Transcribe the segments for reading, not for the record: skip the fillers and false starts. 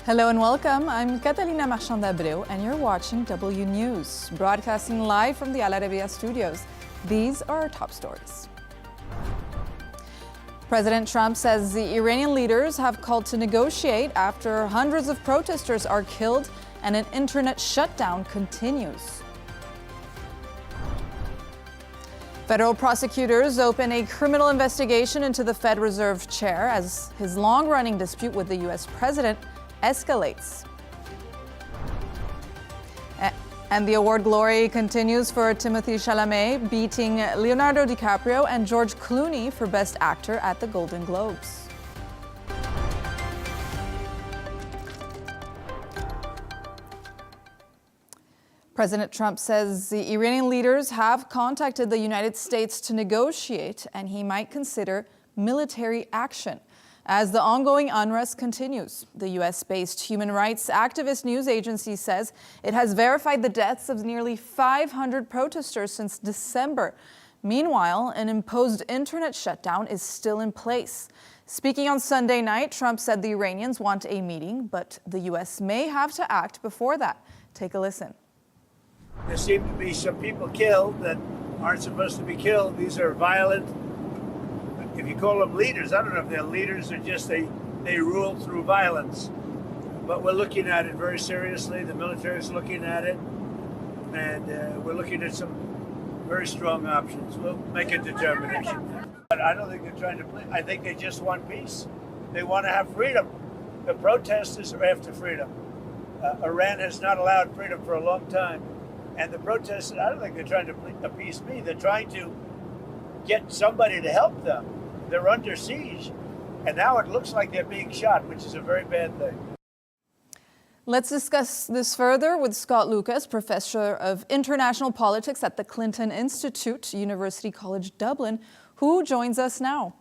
Hello and welcome. I'm Catalina Marchant de Abreu and you're watching W News, broadcasting live from the Arabiya studios. These are our top stories. President Trump says the Iranian leaders have called to negotiate after hundreds of protesters are killed and an internet shutdown continues. Federal prosecutors open a criminal investigation into the Fed Reserve chair as his long-running dispute with the U.S. president escalates. And the award glory continues for Timothée Chalamet, beating Leonardo DiCaprio and George Clooney for Best Actor at the Golden Globes. President Trump says the Iranian leaders have contacted the United States to negotiate, and he might consider military action as the ongoing unrest continues. The U.S.-based human rights activist news agency says it has verified the deaths of nearly 500 protesters since December. Meanwhile, an imposed internet shutdown is still in place. Speaking on Sunday night, Trump said the Iranians want a meeting, but the U.S. may have to act before that. Take a listen. There seem to be some people killed that aren't supposed to be killed. These are violent. If you call them leaders, I don't know if they're leaders or just they rule through violence. But we're looking at it very seriously. The military is looking at it, and we're looking at some very strong options. We'll make a determination. But I don't think they're trying to play. I think they just want peace. They want to have freedom. The protesters are after freedom. Iran has not allowed freedom for a long time. And the protesters, I don't think they're trying to appease me. They're trying to get somebody to help them. They're under siege, and now it looks like they're being shot, which is a very bad thing. Let's discuss this further with Scott Lucas, professor of international politics at the Clinton Institute, University College Dublin, who joins us now.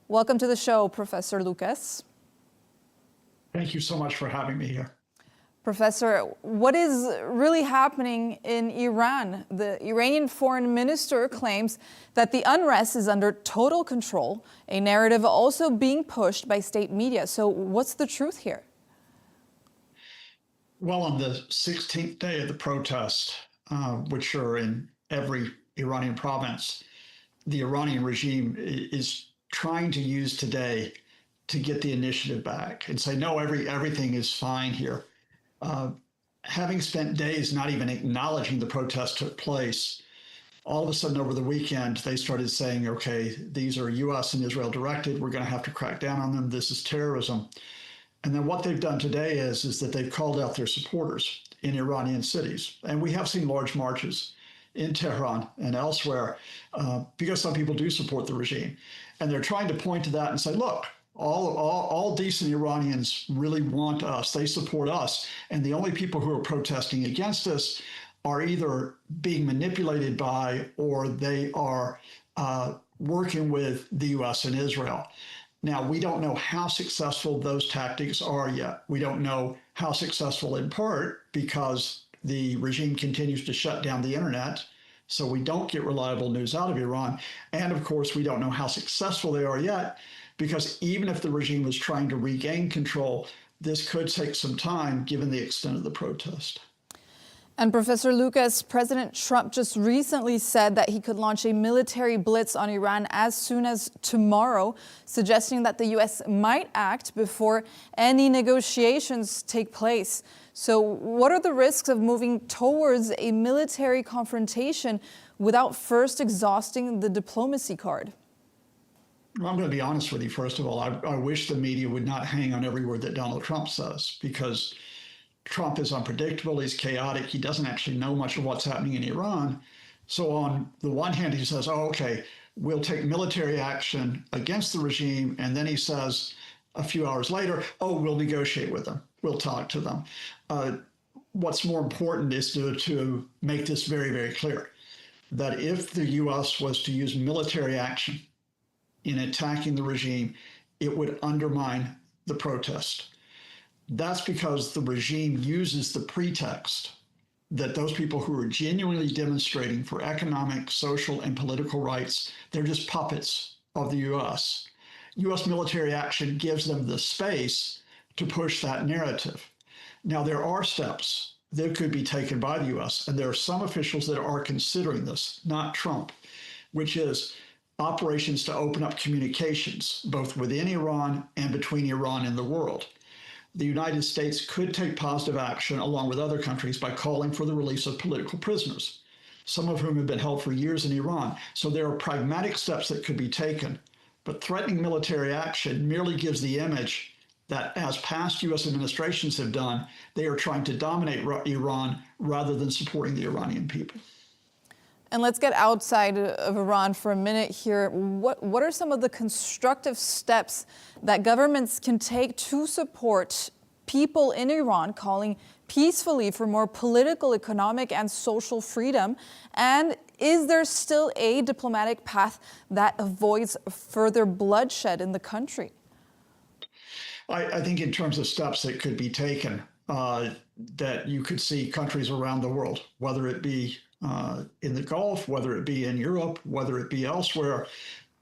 Welcome to the show, Professor Lucas. Thank you so much for having me here. Professor, what is really happening in Iran? The Iranian foreign minister claims that the unrest is under total control, a narrative also being pushed by state media. So what's the truth here? Well, on the 16th day of the protest, which are in every Iranian province, the Iranian regime is trying to use today to get the initiative back and say, no, everything is fine here. Having spent days not even acknowledging the protest took place, all of a sudden over the weekend, they started saying, okay, these are US and Israel directed. We're going to have to crack down on them. This is terrorism. And then what they've done today is that they've called out their supporters in Iranian cities. And we have seen large marches in Tehran and elsewhere because some people do support the regime. And they're trying to point to that and say, look, all decent Iranians really want us. They support us. And the only people who are protesting against us are either being manipulated by or they are working with the US and Israel. Now, we don't know how successful those tactics are yet. We don't know how successful in part because the regime continues to shut down the internet. So we don't get reliable news out of Iran. And of course, we don't know how successful they are yet, because even if the regime was trying to regain control, this could take some time given the extent of the protest. And Professor Lucas, President Trump just recently said that he could launch a military blitz on Iran as soon as tomorrow, suggesting that the U.S. might act before any negotiations take place. So what are the risks of moving towards a military confrontation without first exhausting the diplomacy card? Well, I'm going to be honest with you. First of all, I wish the media would not hang on every word that Donald Trump says, because Trump is unpredictable. He's chaotic. He doesn't actually know much of what's happening in Iran. So on the one hand, he says, oh, okay, we'll take military action against the regime. And then he says a few hours later, oh, we'll negotiate with them. We'll talk to them. What's more important is to make this very, very clear, that if the U.S. was to use military action in attacking the regime, it would undermine the protest. That's because the regime uses the pretext that those people who are genuinely demonstrating for economic, social, and political rights, they're just puppets of the U.S. U.S. military action gives them the space to push that narrative. Now, there are steps that could be taken by the U.S., and there are some officials that are considering this, not Trump, which is operations to open up communications, both within Iran and between Iran and the world. The United States could take positive action along with other countries by calling for the release of political prisoners, some of whom have been held for years in Iran. So there are pragmatic steps that could be taken, but threatening military action merely gives the image that, as past U.S. administrations have done, they are trying to dominate Iran rather than supporting the Iranian people. And let's get outside of Iran for a minute here. What are some of the constructive steps that governments can take to support people in Iran calling peacefully for more political, economic, and social freedom? And is there still a diplomatic path that avoids further bloodshed in the country? I think in terms of steps that could be taken, that you could see countries around the world, whether it be in the Gulf, whether it be in Europe, whether it be elsewhere,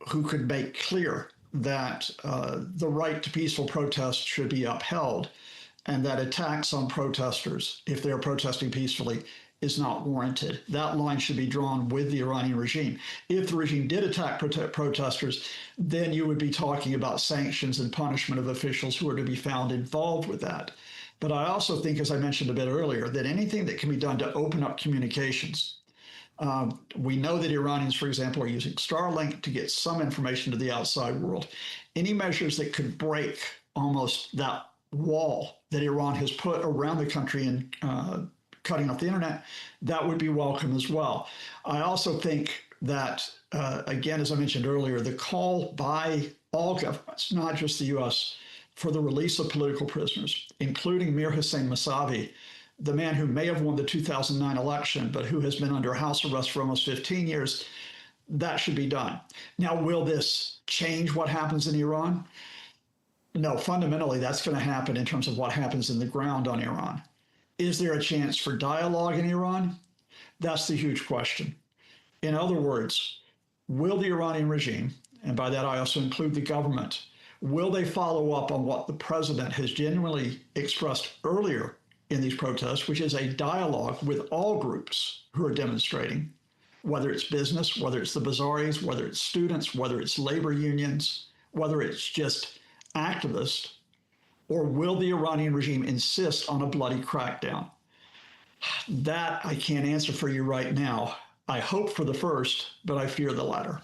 who could make clear that the right to peaceful protest should be upheld and that attacks on protesters, if they're protesting peacefully, is not warranted. That line should be drawn with the Iranian regime. If the regime did attack protesters, then you would be talking about sanctions and punishment of officials who are to be found involved with that. But I also think, as I mentioned a bit earlier, that anything that can be done to open up communications. We know that Iranians, for example, are using Starlink to get some information to the outside world. Any measures that could break almost that wall that Iran has put around the country and cutting off the internet, that would be welcome as well. I also think that, again, as I mentioned earlier, the call by all governments, not just the U.S., for the release of political prisoners, including Mir Hossein Mousavi, the man who may have won the 2009 election, but who has been under house arrest for almost 15 years, that should be done. Now, will this change what happens in Iran? No, fundamentally, that's going to happen in terms of what happens in the ground on Iran. Is there a chance for dialogue in Iran? That's the huge question. In other words, will the Iranian regime, and by that I also include the government, will they follow up on what the president has genuinely expressed earlier in these protests, which is a dialogue with all groups who are demonstrating, whether it's business, whether it's the Bazaris, whether it's students, whether it's labor unions, whether it's just activists, or will the Iranian regime insist on a bloody crackdown? That I can't answer for you right now. I hope for the first, but I fear the latter.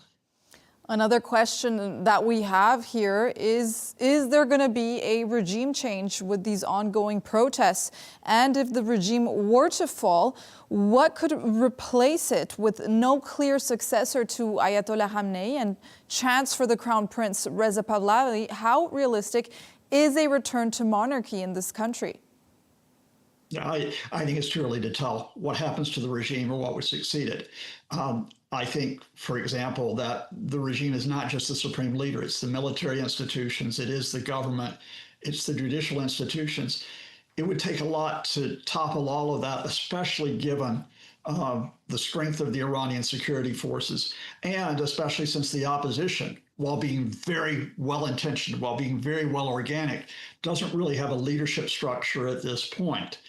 Another question that we have here is there going to be a regime change with these ongoing protests? And if the regime were to fall, what could replace it with no clear successor to Ayatollah Khamenei and chance for the Crown Prince Reza Pahlavi? How realistic is a return to monarchy in this country? Yeah, I think it's too early to tell what happens to the regime or what would succeed it. I think, for example, that the regime is not just the supreme leader, it's the military institutions, it is the government, it's the judicial institutions. It would take a lot to topple all of that, especially given the strength of the Iranian security forces, and especially since the opposition, while being very well-intentioned, while being very well-organic, doesn't really have a leadership structure at this point.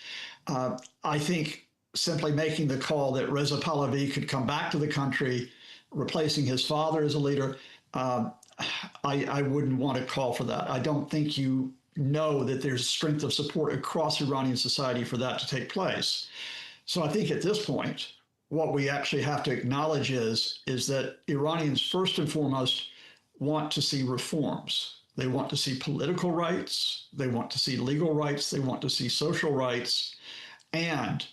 I think simply making the call that Reza Pahlavi could come back to the country, replacing his father as a leader, I wouldn't want to call for that. I don't think you know that there's strength of support across Iranian society for that to take place. So I think at this point, what we actually have to acknowledge is that Iranians first and foremost want to see reforms. They want to see political rights, they want to see legal rights, they want to see social rights. And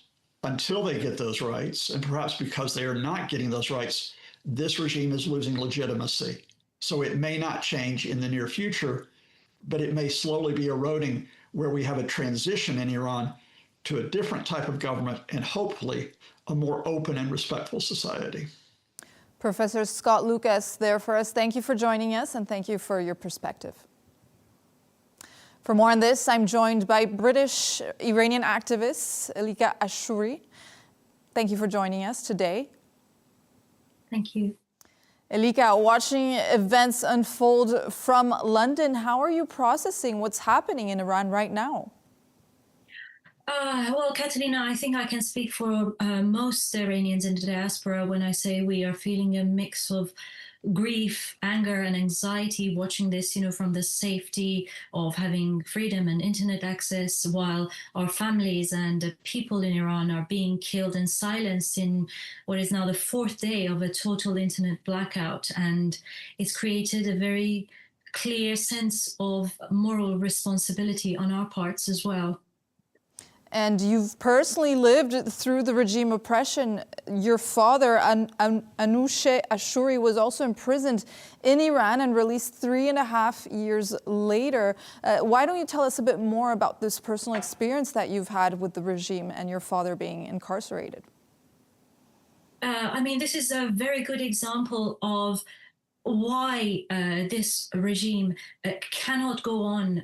until they get those rights, and perhaps because they are not getting those rights, this regime is losing legitimacy. So it may not change in the near future, but it may slowly be eroding where we have a transition in Iran to a different type of government and hopefully a more open and respectful society. Professor Scott Lucas there for us. Thank you for joining us and thank you for your perspective. For more on this, I'm joined by British-Iranian activist Elika Ashoori. Thank you for joining us today. Thank you. Elika, watching events unfold from London, how are you processing what's happening in Iran right now? Well, Catalina, I think I can speak for most Iranians in the diaspora when I say we are feeling a mix of grief, anger, and anxiety watching this, from the safety of having freedom and internet access, while our families and the people in Iran are being killed and silenced in what is now the fourth day of a total internet blackout. And it's created a very clear sense of moral responsibility on our parts as well. And you've personally lived through the regime oppression. Your father, Ashoori, was also imprisoned in Iran and released 3.5 years later. Why don't you tell us a bit more about this personal experience that you've had with the regime and your father being incarcerated? This is a very good example of why this regime cannot go on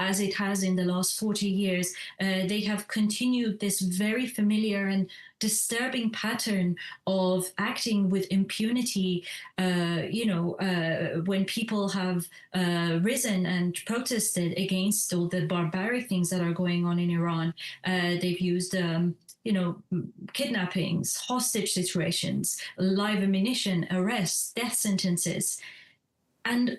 as it has in the last 40 years. They have continued this very familiar and disturbing pattern of acting with impunity. When people have risen and protested against all the barbaric things that are going on in Iran, they've used kidnappings, hostage situations, live ammunition, arrests, death sentences, and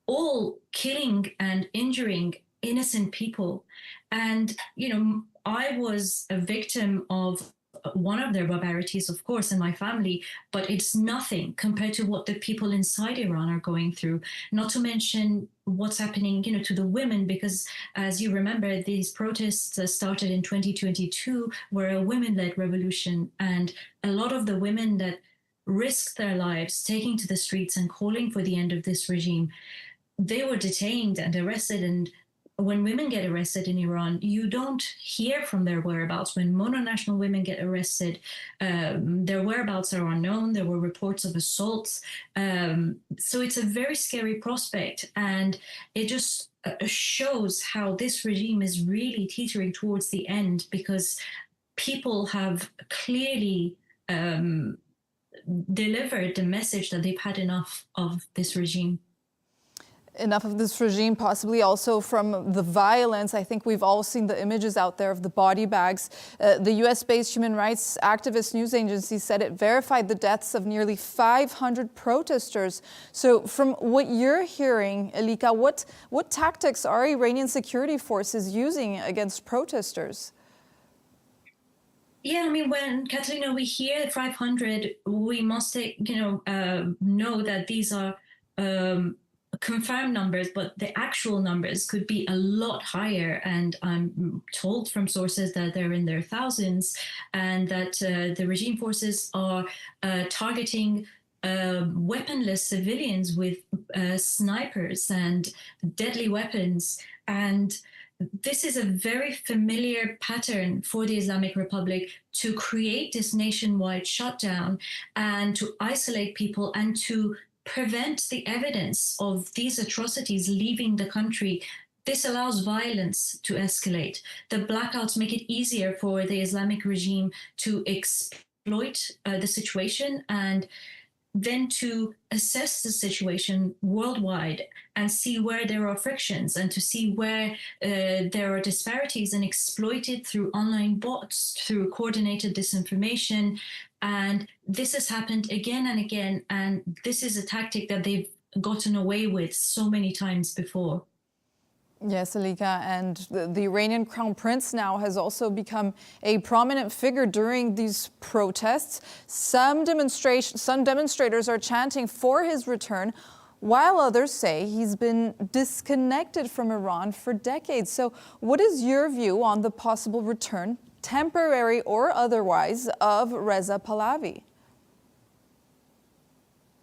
all killing and injuring innocent people. And, I was a victim of one of their barbarities, of course, in my family, but it's nothing compared to what the people inside Iran are going through, not to mention what's happening, to the women, because as you remember, these protests started in 2022, were a women-led revolution. And a lot of the women that risked their lives taking to the streets and calling for the end of this regime, they were detained and arrested. And when women get arrested in Iran, you don't hear from their whereabouts. When mononational women get arrested, their whereabouts are unknown. There were reports of assaults. So it's a very scary prospect. And it just shows how this regime is really teetering towards the end, because people have clearly delivered the message that they've had enough of this regime. Enough of this regime, possibly also from the violence. I think we've all seen the images out there of the body bags. The US-based human rights activist news agency said it verified the deaths of nearly 500 protesters. So from what you're hearing, Elika, what tactics are Iranian security forces using against protesters? Yeah, when Catalina, we hear 500, we must know that these are confirmed numbers, but the actual numbers could be a lot higher. And I'm told from sources that they're in their thousands, and that the regime forces are targeting weaponless civilians with snipers and deadly weapons. And this is a very familiar pattern for the Islamic Republic to create this nationwide shutdown and to isolate people and to prevent the evidence of these atrocities leaving the country. This allows violence to escalate. The blackouts make it easier for the Islamic regime to exploit the situation and then to assess the situation worldwide and see where there are frictions and to see where there are disparities, and exploit it through online bots, through coordinated disinformation. And this has happened again and again. And this is a tactic that they've gotten away with so many times before. Yes, Elika, and the Iranian crown prince now has also become a prominent figure during these protests. Some demonstrators are chanting for his return, while others say he's been disconnected from Iran for decades. So what is your view on the possible return, temporary or otherwise, of Reza Pahlavi?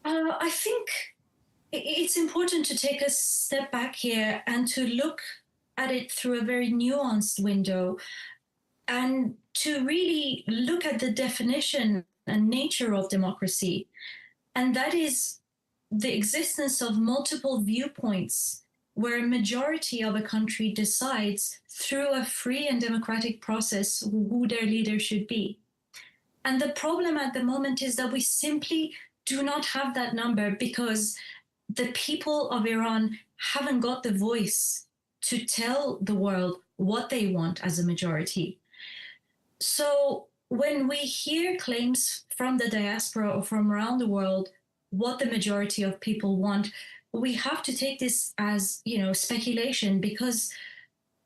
I think it's important to take a step back here and to look at it through a very nuanced window, and to really look at the definition and nature of democracy. And that is the existence of multiple viewpoints where a majority of a country decides through a free and democratic process who their leader should be. And the problem at the moment is that we simply do not have that number because the people of Iran haven't got the voice to tell the world what they want as a majority. So when we hear claims from the diaspora or from around the world what the majority of people want, we have to take this as, speculation, because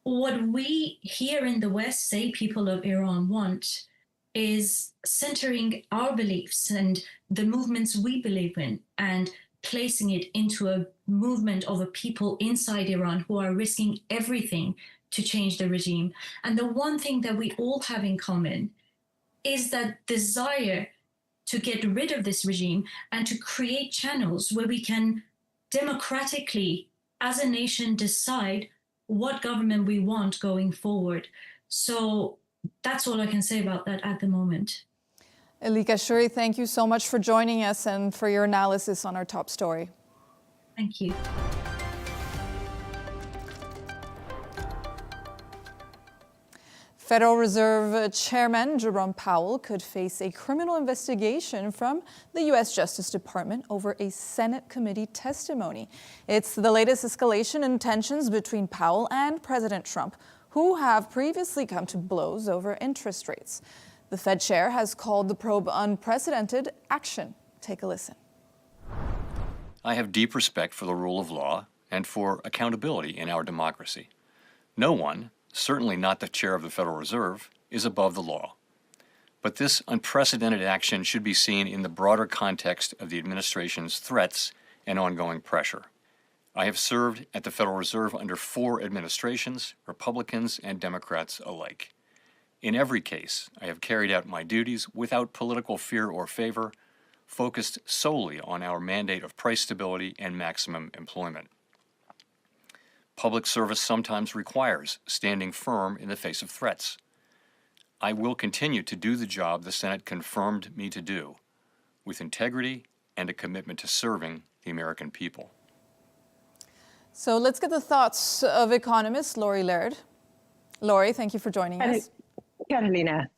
what we here in the West say people of Iran want is centering our beliefs and the movements we believe in and placing it into a movement of a people inside Iran who are risking everything to change the regime. And the one thing that we all have in common is that desire to get rid of this regime and to create channels where we can democratically, as a nation, decide what government we want going forward. So that's all I can say about that at the moment. Elika, Ashoori, thank you so much for joining us and for your analysis on our top story. Thank you. Federal Reserve Chairman Jerome Powell could face a criminal investigation from the U.S. Justice Department over a Senate committee testimony. It's the latest escalation in tensions between Powell and President Trump, who have previously come to blows over interest rates. The Fed chair has called the probe unprecedented action. Take a listen. I have deep respect for the rule of law and for accountability in our democracy. No one, certainly not the chair of the Federal Reserve, is above the law. But this unprecedented action should be seen in the broader context of the administration's threats and ongoing pressure. I have served at the Federal Reserve under 4 administrations, Republicans and Democrats alike. In every case, I have carried out my duties without political fear or favor, focused solely on our mandate of price stability and maximum employment. Public service sometimes requires standing firm in the face of threats. I will continue to do the job the Senate confirmed me to do, with integrity and a commitment to serving the American people. So let's get the thoughts of economist Laurie Laird. Laurie, thank you for joining us. Catalina.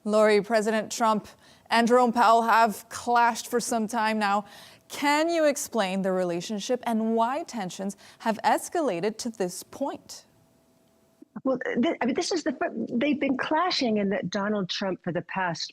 Laurie, President Trump and Jerome Powell have clashed for some time now. Can you explain the relationship and why tensions have escalated to this point? Well, this is they've been clashing in that Donald Trump for the past,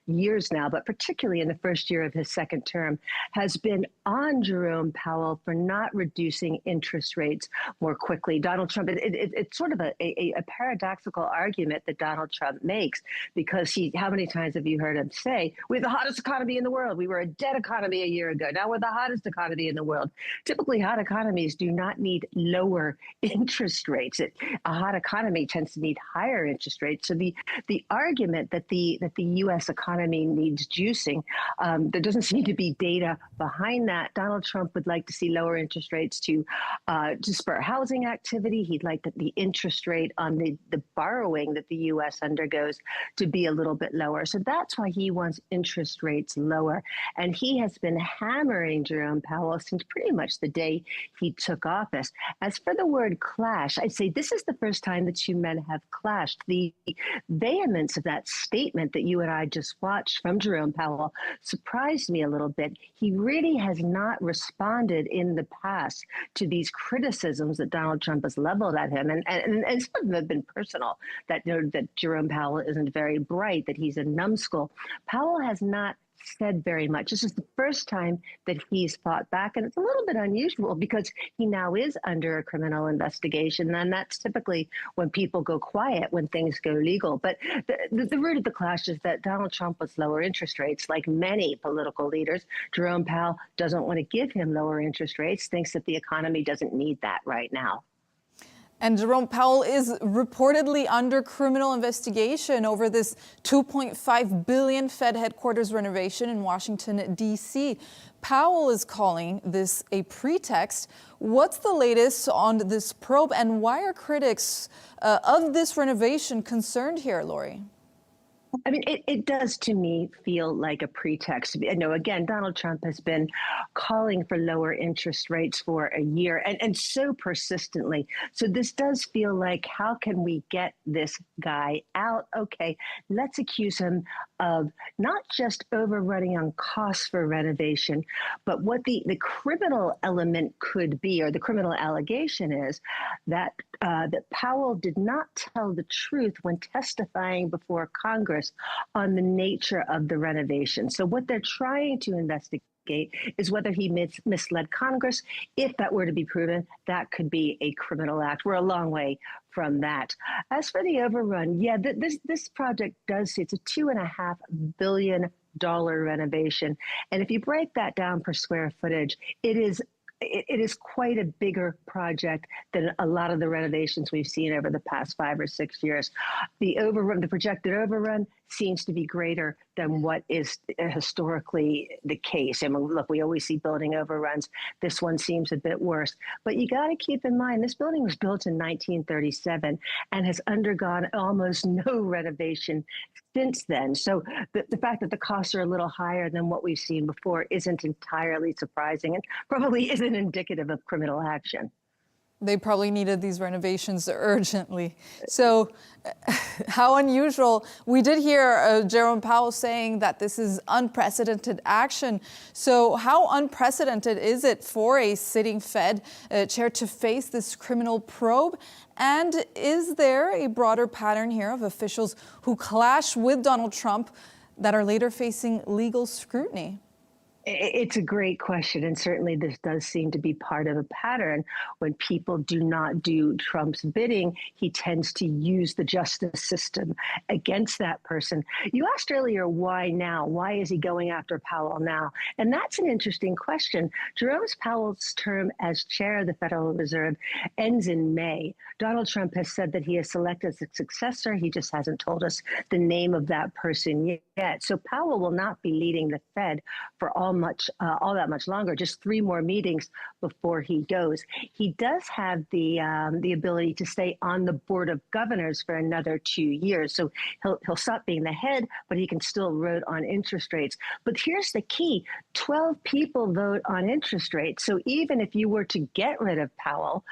years now, but particularly in the first year of his second term, has been on Jerome Powell for not reducing interest rates more quickly. Donald Trump, it's sort of a paradoxical argument that Donald Trump makes, because how many times have you heard him say, we're the hottest economy in the world. We were a dead economy a year ago. Now we're the hottest economy in the world. Typically, hot economies do not need lower interest rates. A hot economy tends to need higher interest rates. So the argument that the U.S. economy needs juicing, there doesn't seem to be data behind that. Donald Trump would like to see lower interest rates to spur housing activity. He'd like the interest rate on the borrowing that the U.S. undergoes to be a little bit lower. So that's why he wants interest rates lower. And he has been hammering Jerome Powell since pretty much the day he took office. As for the word clash, I'd say this is the first time that two men have clashed. The vehemence of that statement that you and I just watched from Jerome Powell surprised me a little bit. He really has not responded in the past to these criticisms that Donald Trump has leveled at him. And some of them have been personal, that Jerome Powell isn't very bright, that he's a numbskull. Powell has not said very much. This is the first time that he's fought back, and it's a little bit unusual because he now is under a criminal investigation, and that's typically when people go quiet, when things go legal. But the root of the clash is that Donald Trump wants lower interest rates, like many political leaders. Jerome Powell doesn't want to give him lower interest rates, thinks that the economy doesn't need that right now. And Jerome Powell is reportedly under criminal investigation over this $2.5 billion Fed headquarters renovation in Washington, D.C. Powell is calling this a pretext. What's the latest on this probe, and why are critics of this renovation concerned here, Laurie? I mean, it does to me feel like a pretext. You know, again, Donald Trump has been calling for lower interest rates for a year and so persistently. So this does feel like, how can we get this guy out? Okay, let's accuse him of not just overrunning on costs for renovation, but what the criminal element could be, or the criminal allegation is that that Powell did not tell the truth when testifying before Congress on the nature of the renovation. So what they're trying to investigate is whether he misled Congress. If that were to be proven, that could be a criminal act. We're a long way from that. As for the overrun, yeah, this project does, it's a $2.5 billion renovation. And if you break that down per square footage, it is quite a bigger project than a lot of the renovations we've seen over the past 5 or 6 years. The projected overrun seems to be greater than what is historically the case. I mean, look, we always see building overruns. This one seems a bit worse. But you got to keep in mind, this building was built in 1937 and has undergone almost no renovation since then. So the fact that the costs are a little higher than what we've seen before isn't entirely surprising and probably isn't indicative of criminal action. They probably needed these renovations urgently. So how unusual. We did hear Jerome Powell saying that this is unprecedented action. So how unprecedented is it for a sitting Fed chair to face this criminal probe? And is there a broader pattern here of officials who clash with Donald Trump that are later facing legal scrutiny? It's a great question. And certainly this does seem to be part of a pattern. When people do not do Trump's bidding, he tends to use the justice system against that person. You asked earlier, why now? Why is he going after Powell now? And that's an interesting question. Jerome Powell's term as chair of the Federal Reserve ends in May. Donald Trump has said that he has selected a successor. He just hasn't told us the name of that person yet. So Powell will not be leading the Fed for all that much longer, just 3 more meetings before he goes. He does have the ability to stay on the Board of Governors for another 2 years. So he'll stop being the head, but he can still vote on interest rates. But here's the key. 12 people vote on interest rates. So even if you were to get rid of Powell,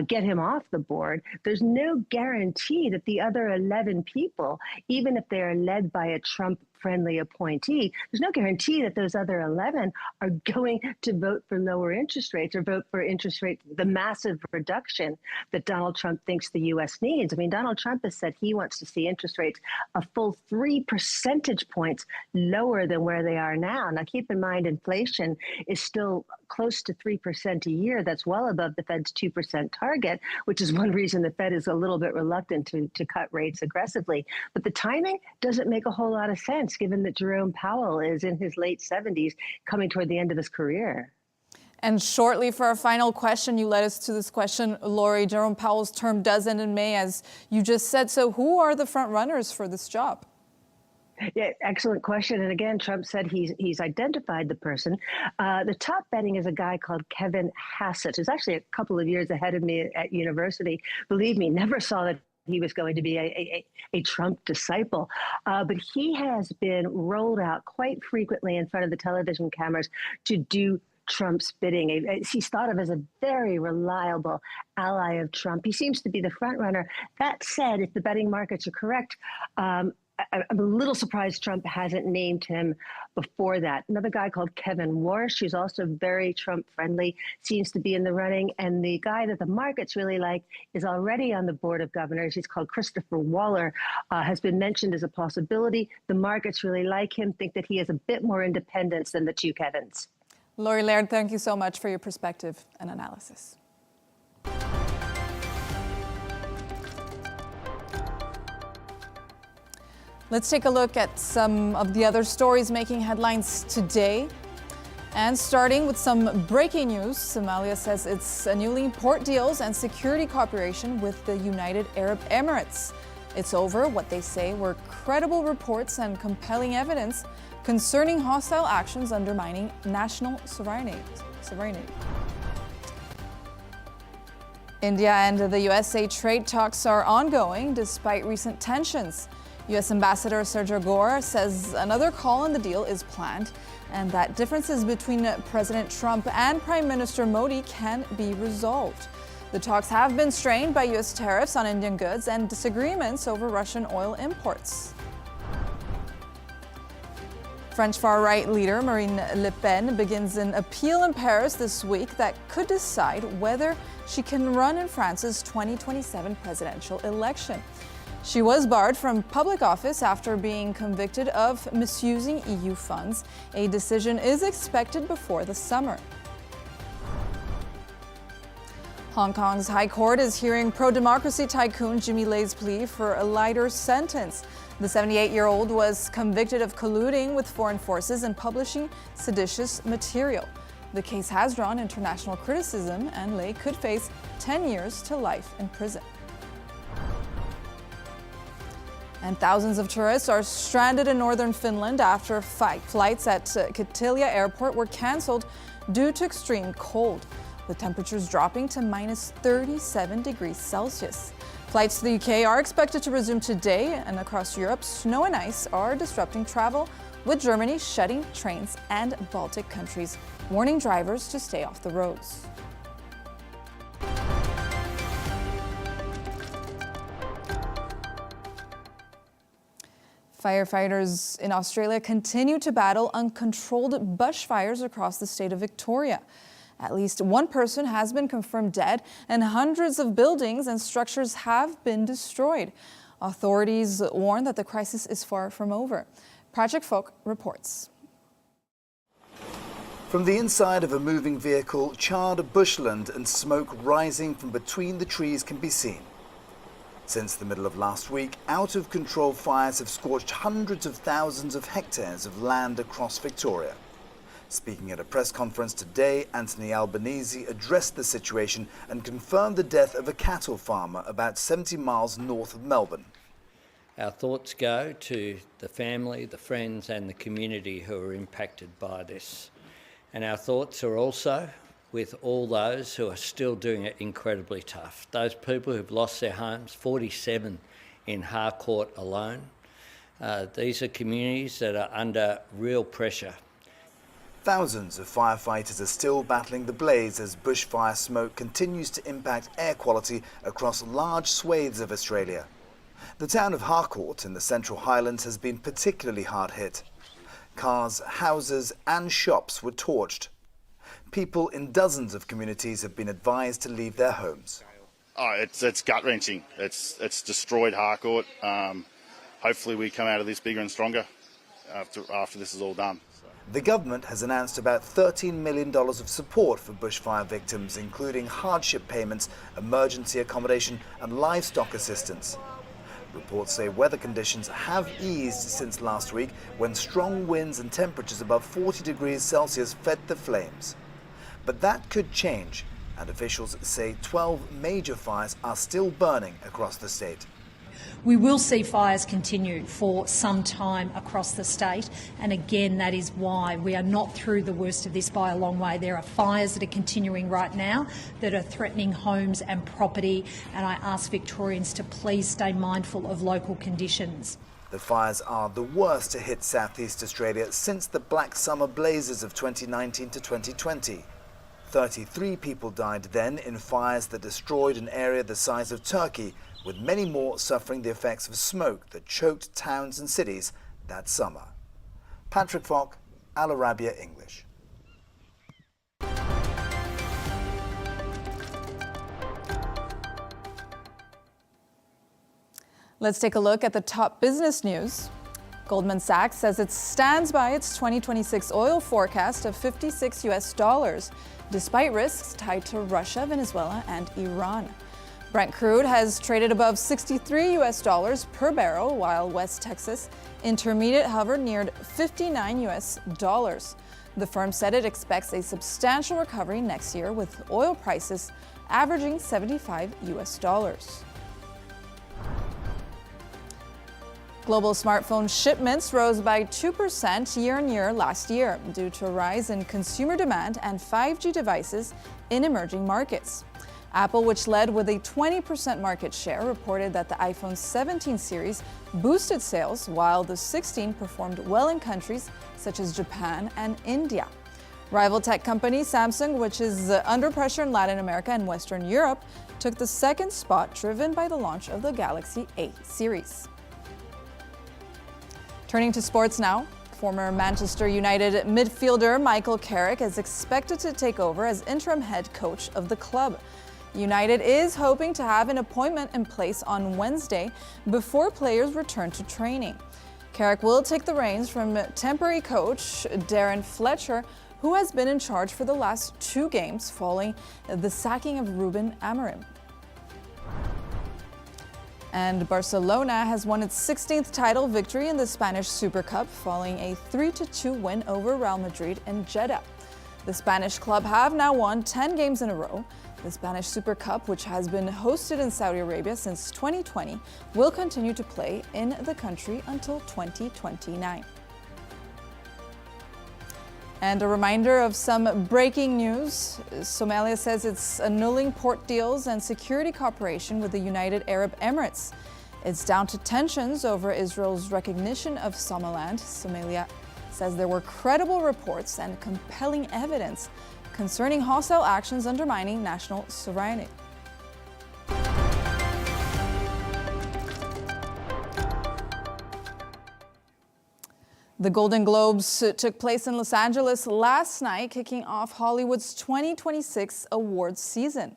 get him off the board, there's no guarantee that the other 11 people, even if they are led by a Trump-friendly appointee, there's no guarantee that those other 11 are going to vote for lower interest rates or vote for interest rate, the massive reduction that Donald Trump thinks the U.S. needs. I mean, Donald Trump has said he wants to see interest rates a full 3 percentage points lower than where they are now. Now, keep in mind, inflation is still close to 3% a year. That's well above the Fed's 2% target, which is one reason the Fed is a little bit reluctant to cut rates aggressively. But the timing doesn't make a whole lot of sense, given that Jerome Powell is in his late 70s, coming toward the end of his career. And shortly, for our final question, you led us to this question, Laurie. Jerome Powell's term does end in May, as you just said. So who are the front runners for this job? Yeah, excellent question. And again, Trump said he's identified the person. The top betting is a guy called Kevin Hassett, who's actually a couple of years ahead of me at university. Believe me, never saw that he was going to be a Trump disciple. But he has been rolled out quite frequently in front of the television cameras to do Trump's bidding. He's thought of as a very reliable ally of Trump. He seems to be the front runner. That said, if the betting markets are correct, I'm a little surprised Trump hasn't named him before that. Another guy called Kevin Warsh, who's also very Trump-friendly, seems to be in the running. And the guy that the markets really like is already on the Board of Governors. He's called Christopher Waller, has been mentioned as a possibility. The markets really like him, think that he has a bit more independence than the two Kevins. Laurie Laird, thank you so much for your perspective and analysis. Let's take a look at some of the other stories making headlines today. And starting with some breaking news, Somalia says it's annulling port deals and security cooperation with the United Arab Emirates. It's over what they say were credible reports and compelling evidence concerning hostile actions undermining national sovereignty. India and the USA trade talks are ongoing despite recent tensions. U.S. Ambassador Sergio Gore says another call on the deal is planned and that differences between President Trump and Prime Minister Modi can be resolved. The talks have been strained by U.S. tariffs on Indian goods and disagreements over Russian oil imports. French far-right leader Marine Le Pen begins an appeal in Paris this week that could decide whether she can run in France's 2027 presidential election. She was barred from public office after being convicted of misusing EU funds. A decision is expected before the summer. Hong Kong's High Court is hearing pro-democracy tycoon Jimmy Lei's plea for a lighter sentence. The 78-year-old was convicted of colluding with foreign forces and publishing seditious material. The case has drawn international criticism, and Lei could face 10 years to life in prison. And thousands of tourists are stranded in northern Finland after flights at Catalina Airport were cancelled due to extreme cold, with temperatures dropping to minus 37 degrees Celsius. Flights to the UK are expected to resume today, and across Europe, snow and ice are disrupting travel, with Germany shutting trains and Baltic countries warning drivers to stay off the roads. Firefighters in Australia continue to battle uncontrolled bushfires across the state of Victoria. At least one person has been confirmed dead, and hundreds of buildings and structures have been destroyed. Authorities warn that the crisis is far from over. Project Folk reports. From the inside of a moving vehicle, charred bushland and smoke rising from between the trees can be seen. Since the middle of last week, out-of-control fires have scorched hundreds of thousands of hectares of land across Victoria. Speaking at a press conference today, Anthony Albanese addressed the situation and confirmed the death of a cattle farmer about 70 miles north of Melbourne. Our thoughts go to the family, the friends and the community who are impacted by this. And our thoughts are also with all those who are still doing it incredibly tough. Those people who've lost their homes, 47 in Harcourt alone. These are communities that are under real pressure. Thousands of firefighters are still battling the blaze as bushfire smoke continues to impact air quality across large swathes of Australia. The town of Harcourt in the Central Highlands has been particularly hard hit. Cars, houses and shops were torched. People in dozens of communities have been advised to leave their homes. Oh, it's gut-wrenching. It's destroyed Harcourt. Hopefully we come out of this bigger and stronger after this is all done. The government has announced about $13 million of support for bushfire victims, including hardship payments, emergency accommodation and livestock assistance. Reports say weather conditions have eased since last week, when strong winds and temperatures above 40 degrees Celsius fed the flames. But that could change, and officials say 12 major fires are still burning across the state. We will see fires continue for some time across the state, and again that is why we are not through the worst of this by a long way. There are fires that are continuing right now that are threatening homes and property, and I ask Victorians to please stay mindful of local conditions. The fires are the worst to hit Southeast Australia since the Black Summer blazes of 2019 to 2020. 33 people died then in fires that destroyed an area the size of Turkey, with many more suffering the effects of smoke that choked towns and cities that summer. Patrick Falk, Al Arabiya English. Let's take a look at the top business news. Goldman Sachs says it stands by its 2026 oil forecast of $56, despite risks tied to Russia, Venezuela, and Iran. Brent crude has traded above $63 per barrel, while West Texas Intermediate hovered near $59. The firm said it expects a substantial recovery next year, with oil prices averaging $75. Global smartphone shipments rose by 2% year-on-year last year due to a rise in consumer demand and 5G devices in emerging markets. Apple, which led with a 20% market share, reported that the iPhone 17 series boosted sales, while the 16 performed well in countries such as Japan and India. Rival tech company Samsung, which is under pressure in Latin America and Western Europe, took the second spot, driven by the launch of the Galaxy A series. Turning to sports now. Former Manchester United midfielder Michael Carrick is expected to take over as interim head coach of the club. United is hoping to have an appointment in place on Wednesday before players return to training. Carrick will take the reins from temporary coach Darren Fletcher, who has been in charge for the last 2 games following the sacking of Ruben Amorim. And Barcelona has won its 16th title victory in the Spanish Super Cup following a 3-2 win over Real Madrid in Jeddah. The Spanish club have now won 10 games in a row. The Spanish Super Cup, which has been hosted in Saudi Arabia since 2020, will continue to play in the country until 2029. And a reminder of some breaking news. Somalia says it's annulling port deals and security cooperation with the United Arab Emirates. It's down to tensions over Israel's recognition of Somaliland. Somalia says there were credible reports and compelling evidence concerning hostile actions undermining national sovereignty. The Golden Globes took place in Los Angeles last night, kicking off Hollywood's 2026 awards season.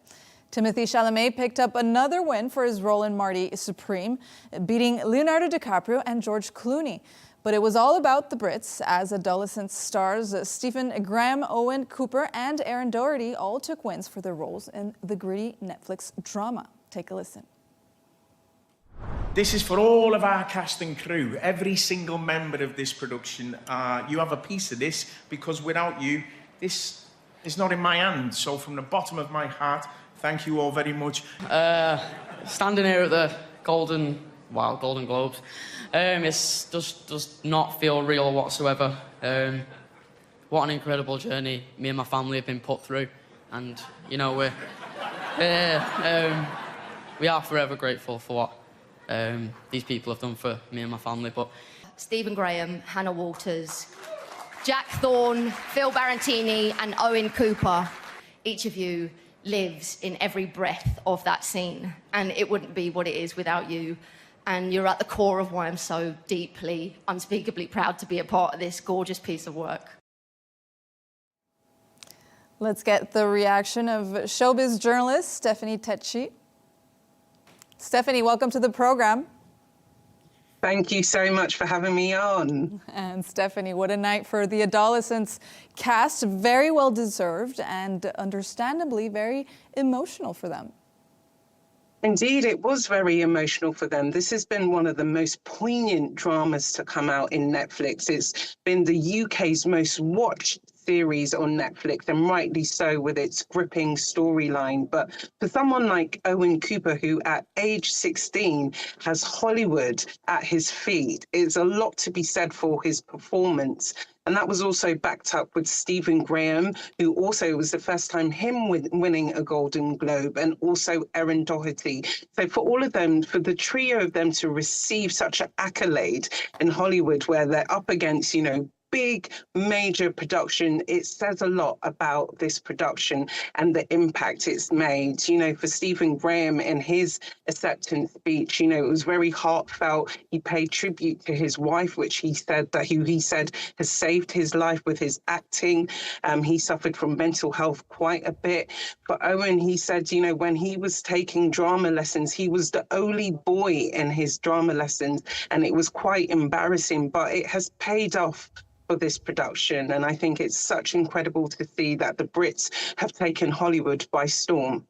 Timothée Chalamet picked up another win for his role in Marty Supreme, beating Leonardo DiCaprio and George Clooney. But it was all about the Brits, as Adolescence stars Stephen Graham, Owen Cooper, and Aaron Doherty all took wins for their roles in the gritty Netflix drama. Take a listen. This is for all of our cast and crew, every single member of this production. You have a piece of this, because without you, this is not in my hands. So from the bottom of my heart, thank you all very much. Standing here at the Golden Globes, it does not feel real whatsoever. What an incredible journey me and my family have been put through. And, you know, we are forever grateful for what these people have done for me and my family. But Stephen Graham, Hannah Walters, Jack Thorne, Phil Barantini and Owen Cooper, each of you lives in every breath of that scene, and it wouldn't be what it is without you. And you're at the core of why I'm so deeply, unspeakably proud to be a part of this gorgeous piece of work. Let's get the reaction of showbiz journalist Stephanie Takyi. Stephanie, welcome to the program. Thank you so much for having me on. And Stephanie, what a night for the Adolescence cast. Very well deserved and understandably very emotional for them. Indeed, it was very emotional for them. This has been one of the most poignant dramas to come out in Netflix. It's been the UK's most watched series on Netflix, and rightly so, with its gripping storyline. But for someone like Owen Cooper, who at age 16 has Hollywood at his feet, it's a lot to be said for his performance. And that was also backed up with Stephen Graham, who also was the first time him winning a Golden Globe, and also Aaron Doherty. So for all of them, for the trio of them to receive such an accolade in Hollywood, where they're up against, you know, big major production, it says a lot about this production and the impact it's made. You know, for Stephen Graham in his acceptance speech, you know, it was very heartfelt. He paid tribute to his wife, which he said has saved his life with his acting. He suffered from mental health quite a bit. For Owen, he said, you know, when he was taking drama lessons, he was the only boy in his drama lessons, and it was quite embarrassing, but it has paid off for this production. And I think it's such incredible to see that the Brits have taken Hollywood by storm.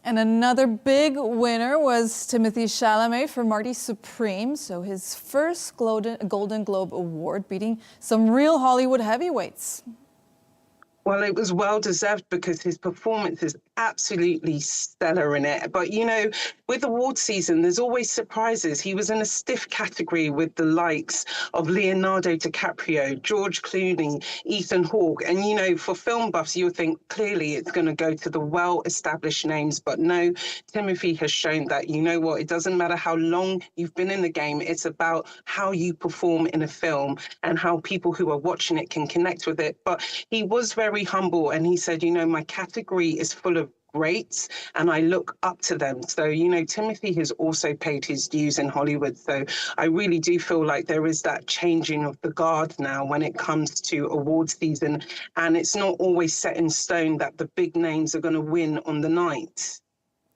And another big winner was Timothée Chalamet for Marty Supreme, so his first Golden Globe award, beating some real Hollywood heavyweights. Well, it was well-deserved because his performance is absolutely stellar in it. But, you know, with award season, there's always surprises. He was in a stiff category with the likes of Leonardo DiCaprio, George Clooney, Ethan Hawke. And, you know, for film buffs, you would think clearly it's going to go to the well-established names. But no, Timothy has shown that, you know what, it doesn't matter how long you've been in the game. It's about how you perform in a film and how people who are watching it can connect with it. But he was very humble and he said, you know, my category is full of greats and I look up to them. So, you know, Timothy has also paid his dues in Hollywood. So I really do feel like there is that changing of the guard now when it comes to award season. And it's not always set in stone that the big names are going to win on the night.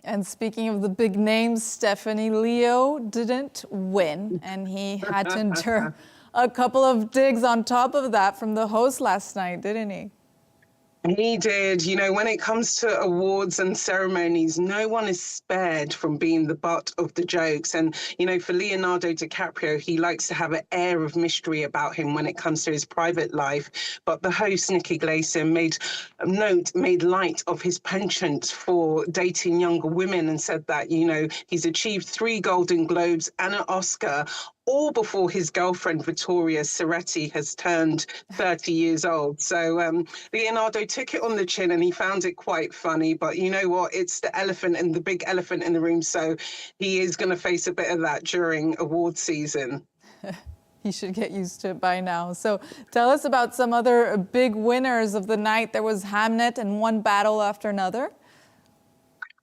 And speaking of the big names, Stephanie, Leo didn't win and he had to endure a couple of digs on top of that from the host last night, didn't he? He did. You know, when it comes to awards and ceremonies, no one is spared from being the butt of the jokes. And, you know, for Leonardo DiCaprio, he likes to have an air of mystery about him when it comes to his private life. But the host, Nikki Iglesias, made light of his penchant for dating younger women and said that, you know, he's achieved 3 Golden Globes and an Oscar, all before his girlfriend, Vittoria Ceretti, has turned 30 years old. So Leonardo took it on the chin and he found it quite funny. But you know what? It's the big elephant in the room. So he is going to face a bit of that during award season. He should get used to it by now. So tell us about some other big winners of the night. There was Hamnet and one battle after another.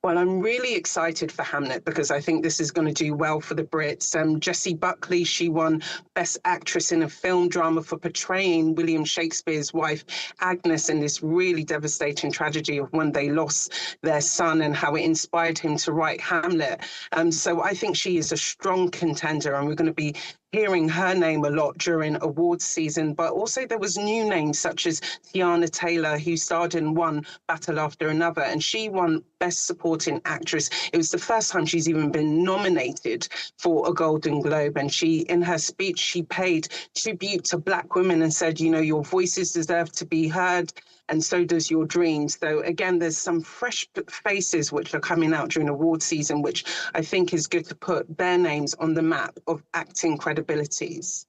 Well, I'm really excited for Hamnet because I think this is going to do well for the Brits. Jessie Buckley, she won Best Actress in a Film Drama for portraying William Shakespeare's wife, Agnes, in this really devastating tragedy of when they lost their son and how it inspired him to write Hamlet. So I think she is a strong contender and we're going to be hearing her name a lot during awards season, but also there was new names such as Tiana Taylor, who starred in one battle after another, and she won Best Supporting Actress. It was the first time she's even been nominated for a Golden Globe, and she, in her speech, she paid tribute to Black women and said, you know, your voices deserve to be heard, and so does your dreams. So again, there's some fresh faces which are coming out during award season, which I think is good to put their names on the map of acting credibilities.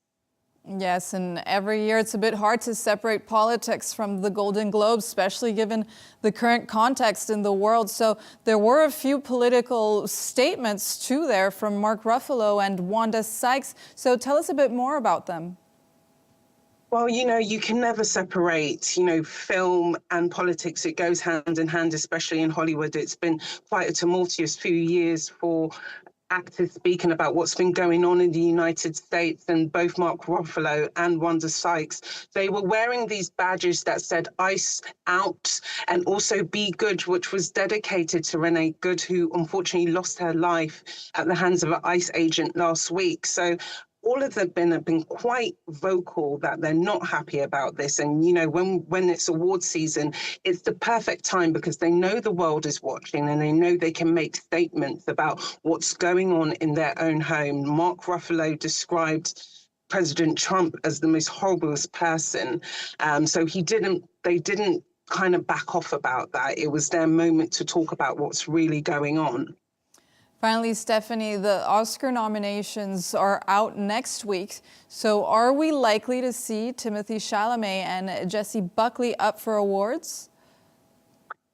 Yes, and every year it's a bit hard to separate politics from the Golden Globes, especially given the current context in the world. So there were a few political statements too there from Mark Ruffalo and Wanda Sykes. So tell us a bit more about them. Well, you know, you can never separate, you know, film and politics. It goes hand in hand, especially in Hollywood. It's been quite a tumultuous few years for actors speaking about what's been going on in the United States, and both Mark Ruffalo and Wanda Sykes, they were wearing these badges that said ICE out and also Be Good, which was dedicated to Renee Good, who unfortunately lost her life at the hands of an ICE agent last week. So all of them have been quite vocal that they're not happy about this. And, you know, when it's award season, it's the perfect time because they know the world is watching and they know they can make statements about what's going on in their own home. Mark Ruffalo described President Trump as the most horriblest person. So they didn't kind of back off about that. It was their moment to talk about what's really going on. Finally, Stephanie, the Oscar nominations are out next week. So are we likely to see Timothée Chalamet and Jessie Buckley up for awards?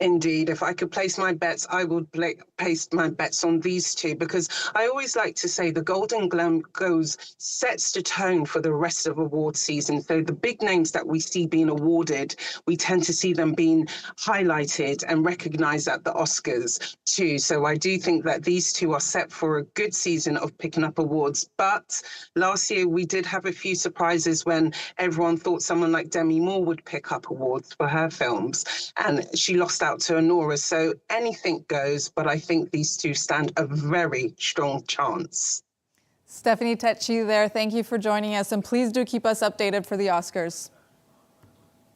Indeed, if I could place my bets, I would place my bets on these two, because I always like to say the Golden Globes sets the tone for the rest of award season. So the big names that we see being awarded, we tend to see them being highlighted and recognized at the Oscars too. So I do think that these two are set for a good season of picking up awards. But last year we did have a few surprises when everyone thought someone like Demi Moore would pick up awards for her films, and she lost out to Honora. So anything goes, but I think these two stand a very strong chance. Stephanie Takyi there, thank you for joining us, and please do keep us updated for the Oscars.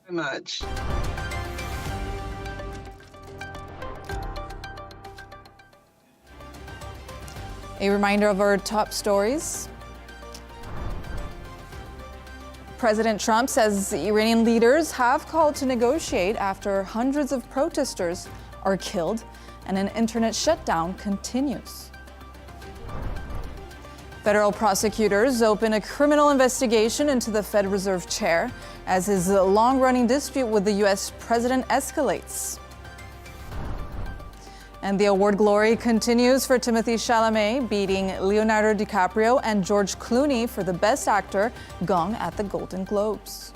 So much. A reminder of our top stories. President Trump says Iranian leaders have called to negotiate after hundreds of protesters are killed and an internet shutdown continues. Federal prosecutors open a criminal investigation into the Fed Reserve chair as his long-running dispute with the U.S. president escalates. And the award glory continues for Timothée Chalamet, beating Leonardo DiCaprio and George Clooney for the Best Actor gong at the Golden Globes.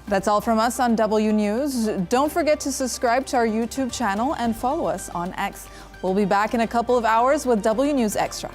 That's all from us on W News. Don't forget to subscribe to our YouTube channel and follow us on X. We'll be back in a couple of hours with W News Extra.